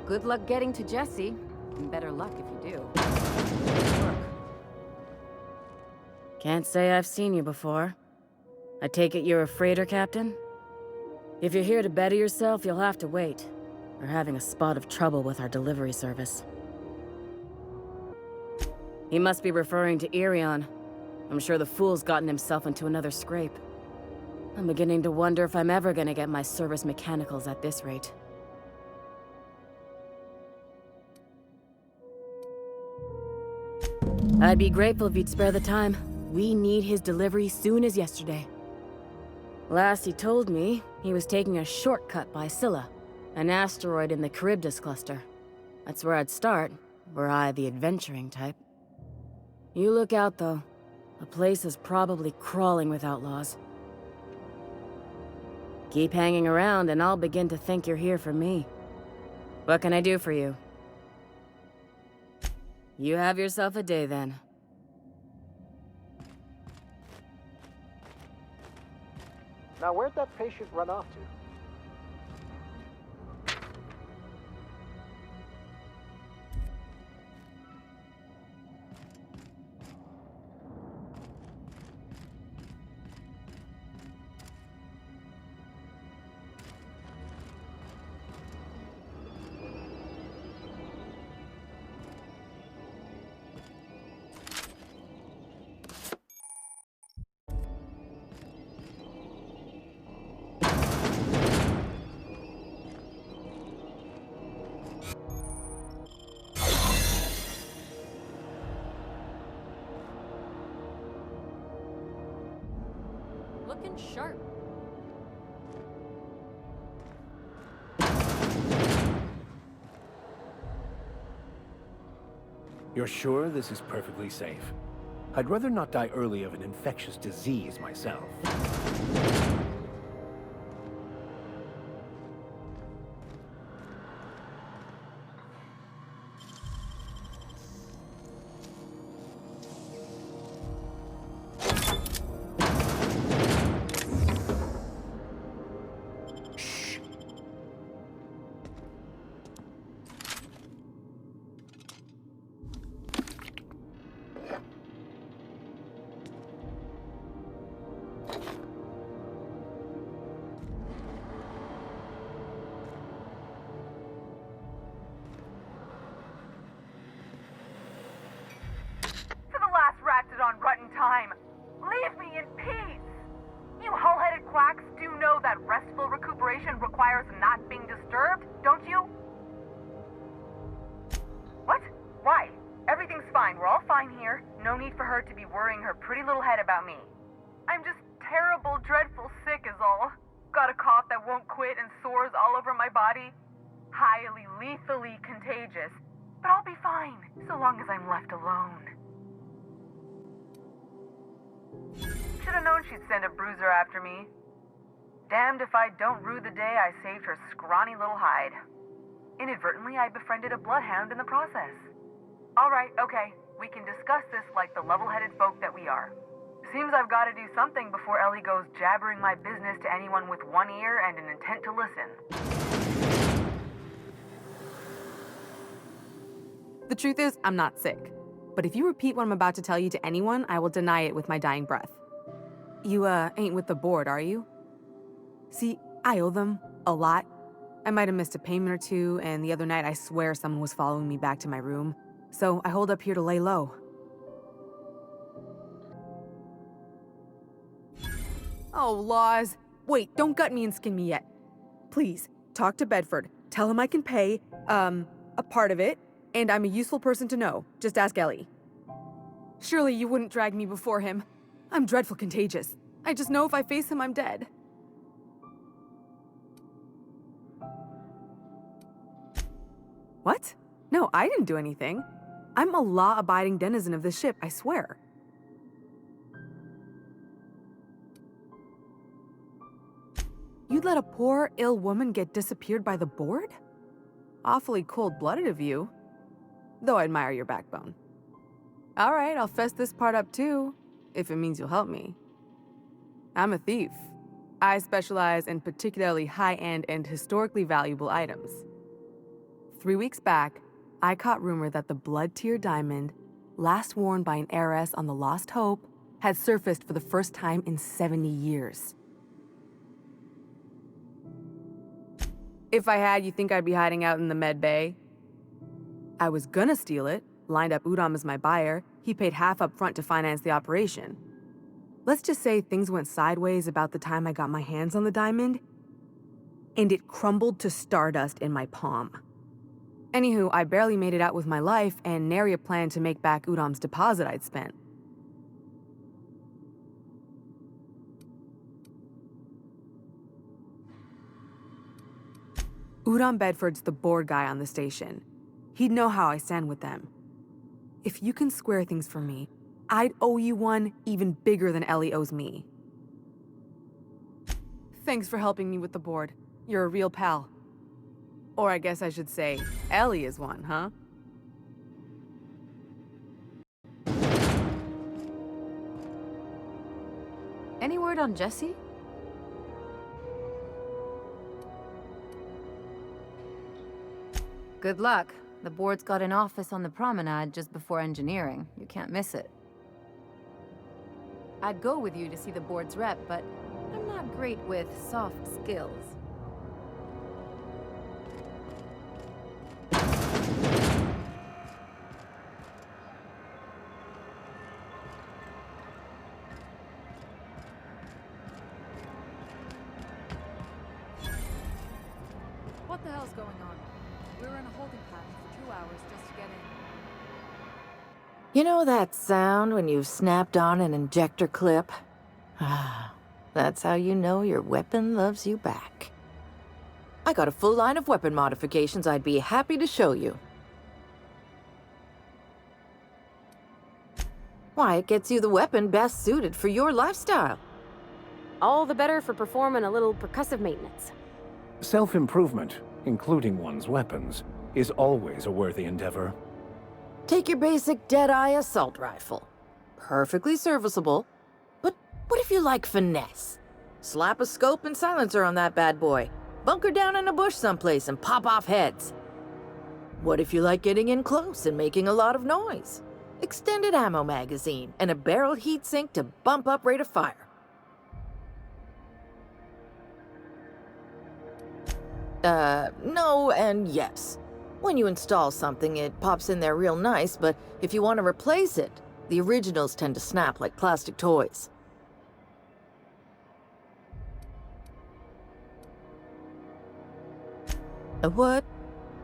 Good luck getting to Jesse. And better luck if you do. Good work. Can't say I've seen you before. I take it you're a freighter captain? If you're here to better yourself, you'll have to wait. We're having a spot of trouble with our delivery service. He must be referring to Irion. I'm sure the fool's gotten himself into another scrape. I'm beginning to wonder if I'm ever gonna get my service mechanicals at this rate. I'd be grateful if you'd spare the time. We need his delivery soon as yesterday. Last he told me, he was taking a shortcut by Scylla, an asteroid in the Charybdis cluster. That's where I'd start, were I the adventuring type. You look out, though. The place is probably crawling with outlaws. Keep hanging around, and I'll begin to think you're here for me. What can I do for you? You have yourself a day, then. Now, where'd that patient run off to? Looking sharp. You're sure this is perfectly safe? I'd rather not die early of an infectious disease myself. On rotten time. Leave me in peace! You hull-headed quacks do know that restful recuperation requires not being disturbed, don't you? What? Why? Everything's fine. We're all fine here. No need for her to be worrying her pretty little head about me. I'm just terrible, dreadful sick is all. Got a cough that won't quit and sores all over my body. Highly, lethally contagious. But I'll be fine, so long as I'm left alone. Should've known she'd send a bruiser after me. Damned if I don't rue the day I saved her scrawny little hide. Inadvertently, I befriended a bloodhound in the process. Alright, okay, we can discuss this like the level-headed folk that we are. Seems I've gotta do something before Ellie goes jabbering my business to anyone with one ear and an intent to listen. The truth is, I'm not sick. But if you repeat what I'm about to tell you to anyone, I will deny it with my dying breath. You, ain't with the board, are you? See, I owe them a lot. I might have missed a payment or two, and the other night I swear someone was following me back to my room. So I hold up here to lay low. Oh, laws. Wait, don't gut me and skin me yet. Please, talk to Bedford. Tell him I can pay, a part of it, and I'm a useful person to know. Just ask Ellie. Surely you wouldn't drag me before him. I'm dreadful contagious. I just know if I face him, I'm dead. What? No, I didn't do anything. I'm a law-abiding denizen of this ship, I swear. You'd let a poor, ill woman get disappeared by the board? Awfully cold-blooded of you. Though I admire your backbone. All right, I'll fess this part up too, if it means you'll help me. I'm a thief. I specialize in particularly high-end and historically valuable items. 3 weeks back, I caught rumor that the blood tier diamond, last worn by an heiress on the Lost Hope, had surfaced for the first time in 70 years. If I had, you think I'd be hiding out in the med bay? I was gonna steal it, lined up Udom as my buyer. He paid half up front to finance the operation. Let's just say things went sideways about the time I got my hands on the diamond, and it crumbled to stardust in my palm. Anywho, I barely made it out with my life, and nary a plan to make back Udom's deposit I'd spent. Udom Bedford's the board guy on the station. He'd know how I stand with them. If you can square things for me, I'd owe you one even bigger than Ellie owes me. Thanks for helping me with the board. You're a real pal. Or I guess I should say, Ellie is one, huh? Any word on Jesse? Good luck. The board's got an office on the promenade just before engineering. You can't miss it. I'd go with you to see the board's rep, but I'm not great with soft skills. What the hell's going on? We were in a holding pattern for 2 hours just to get in. You know that sound when you've snapped on an injector clip? Ah, that's how you know your weapon loves you back. I got a full line of weapon modifications I'd be happy to show you. Why, it gets you the weapon best suited for your lifestyle. All the better for performing a little percussive maintenance. Self-improvement, including one's weapons, is always a worthy endeavor. Take your basic Deadeye assault rifle. Perfectly serviceable. But what if you like finesse? Slap a scope and silencer on that bad boy. Bunker down in a bush someplace and pop off heads. What if you like getting in close and making a lot of noise? Extended ammo magazine and a barrel heatsink to bump up rate of fire. No and yes. When you install something, it pops in there real nice, but if you want to replace it, the originals tend to snap like plastic toys. A what?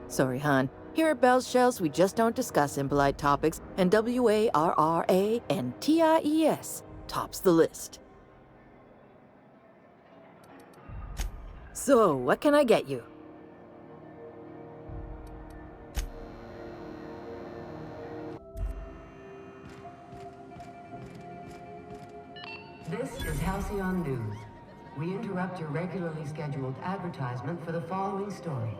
Sorry, hon. Here at Bell's Shells, we just don't discuss impolite topics, and WARRANTIES tops the list. So, what can I get you? This is Halcyon News. We interrupt your regularly scheduled advertisement for the following story.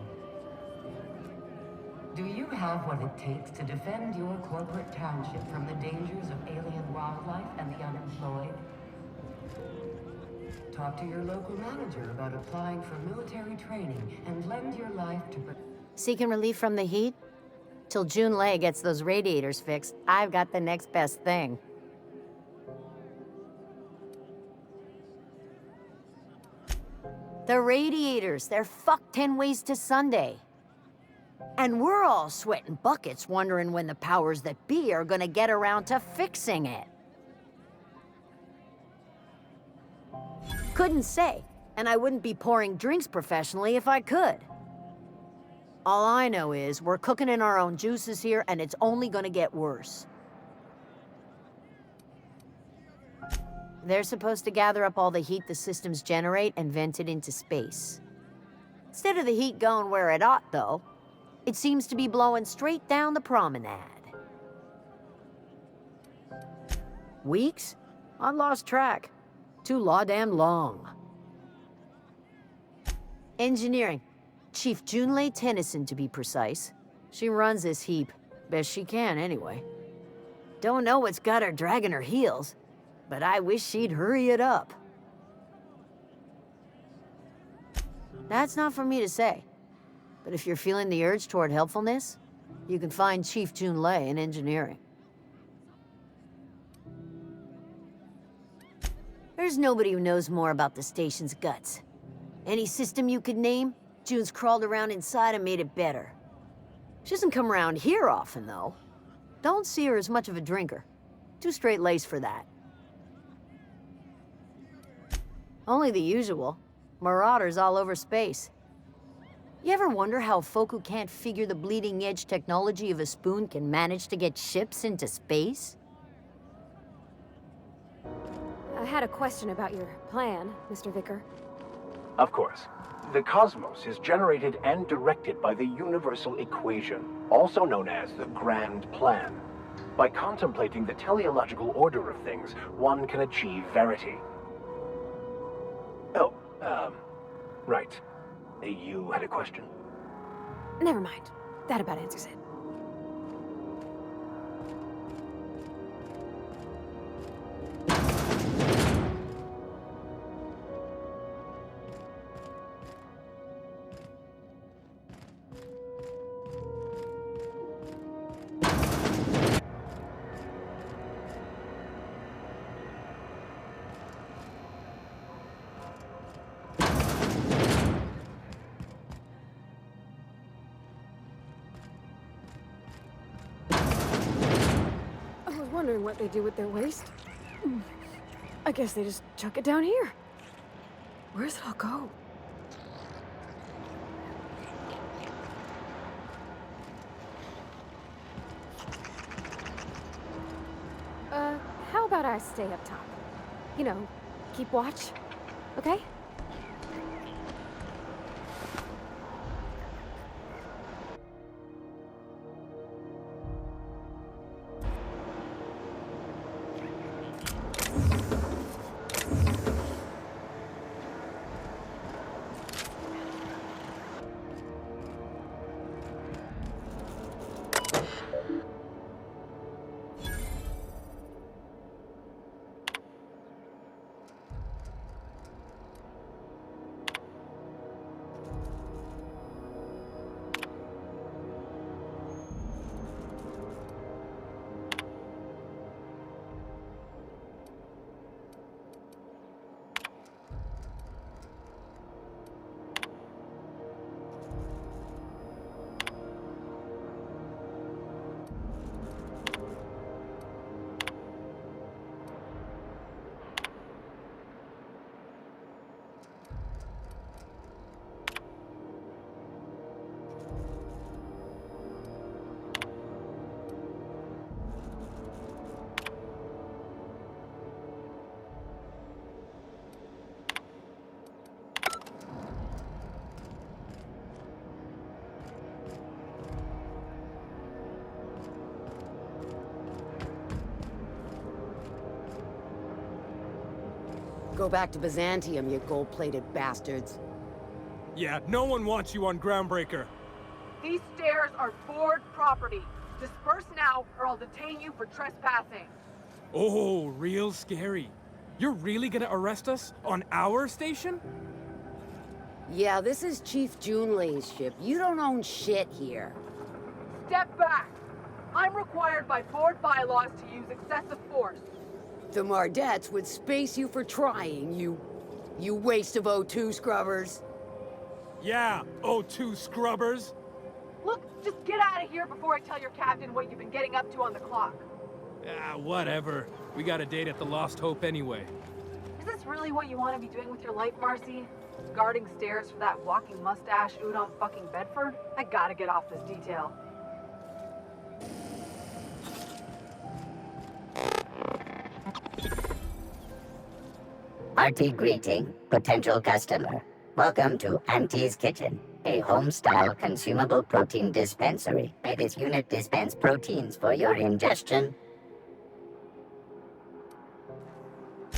Do you have what it takes to defend your corporate township from the dangers of alien wildlife and the unemployed? Talk to your local manager about applying for military training and lend your life to... Seeking relief from the heat? Till June Lay gets those radiators fixed, I've got the next best thing. The radiators, they're fucked 10 ways to Sunday. And we're all sweating buckets wondering when the powers that be are gonna get around to fixing it. Couldn't say, and I wouldn't be pouring drinks professionally if I could. All I know is we're cooking in our own juices here, and it's only gonna get worse. They're supposed to gather up all the heat the systems generate and vent it into space. Instead of the heat going where it ought, though, it seems to be blowing straight down the promenade. Weeks? I lost track. Too law-damn long. Engineering. Chief Junlei Tennyson, to be precise. She runs this heap. Best she can, anyway. Don't know what's got her dragging her heels, but I wish she'd hurry it up. That's not for me to say. But if you're feeling the urge toward helpfulness, you can find Chief Junlei in engineering. There's nobody who knows more about the station's guts. Any system you could name, June's crawled around inside and made it better. She doesn't come around here often, though. Don't see her as much of a drinker. Too straight-laced for that. Only the usual. Marauders all over space. You ever wonder how folk who can't figure the bleeding-edge technology of a spoon can manage to get ships into space? I had a question about your plan, Mr. Vicker. Of course. The cosmos is generated and directed by the universal equation, also known as the Grand Plan. By contemplating the teleological order of things, one can achieve verity. Oh, right. You had a question? Never mind. That about answers it. Wondering what they do with their waste. I guess they just chuck it down here. Where's it all go? How about I stay up top? You know, keep watch, okay? Go back to Byzantium, you gold-plated bastards. Yeah, no one wants you on Groundbreaker. These stairs are board property. Disperse now, or I'll detain you for trespassing. Oh, real scary. You're really gonna arrest us on our station? Yeah, this is Chief Junlei's ship. You don't own shit here. Step back. I'm required by board bylaws to use excessive force. The Mardettes would space you for trying, you waste of O2 scrubbers. Yeah, O2 scrubbers. Look, just get out of here before I tell your captain what you've been getting up to on the clock. Ah, whatever. We got a date at the Lost Hope anyway. Is this really what you want to be doing with your life, Marcy? Guarding stairs for that walking mustache Udon fucking Bedford? I gotta get off this detail. Hearty greeting, potential customer. Welcome to Auntie's Kitchen, a home-style consumable protein dispensary. May this unit dispense proteins for your ingestion.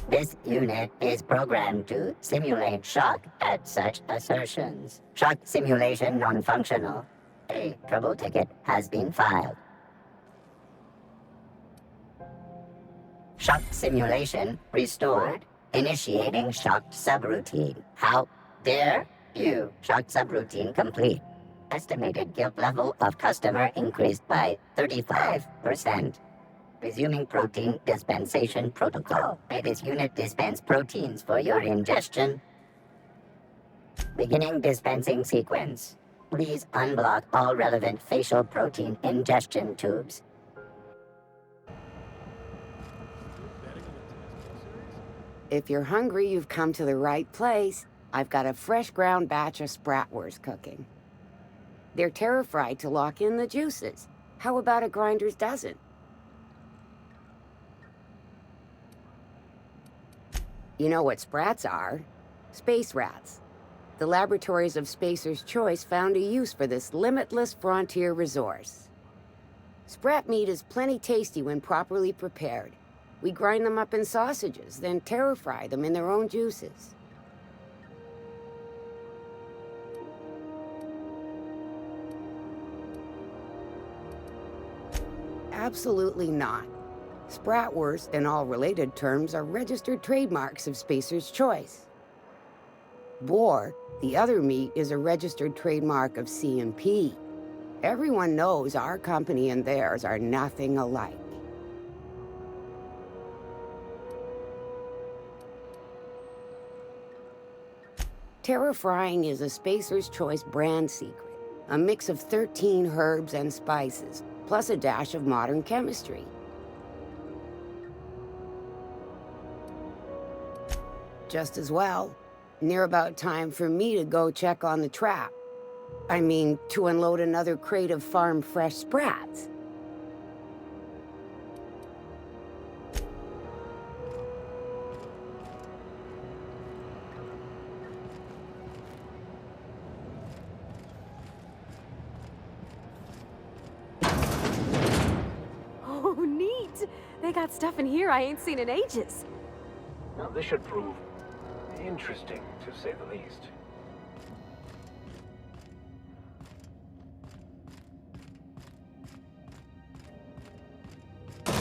This unit is programmed to simulate shock at such assertions. Shock simulation non-functional. A trouble ticket has been filed. Shock simulation restored. Initiating shocked subroutine. How dare you? Shocked subroutine complete. Estimated guilt level of customer increased by 35%. Resuming protein dispensation protocol. May this unit dispense proteins for your ingestion. Beginning dispensing sequence. Please unblock all relevant facial protein ingestion tubes. If you're hungry, you've come to the right place. I've got a fresh ground batch of spratwurst cooking. They're terra-fried to lock in the juices. How about a grinder's dozen? You know what sprats are? Space rats. The laboratories of Spacer's Choice found a use for this limitless frontier resource. Sprat meat is plenty tasty when properly prepared. We grind them up in sausages, then terra-fry them in their own juices. Absolutely not. Spratwurst and all related terms are registered trademarks of Spacer's Choice. Boar, the other meat, is a registered trademark of C&P. Everyone knows our company and theirs are nothing alike. Terra-frying is a Spacer's Choice brand secret. A mix of 13 herbs and spices, plus a dash of modern chemistry. Just as well. Near about time for me to go check on the trap. I mean, to unload another crate of farm-fresh sprats. Oh, neat! They got stuff in here I ain't seen in ages. Now, this should prove interesting, to say the least.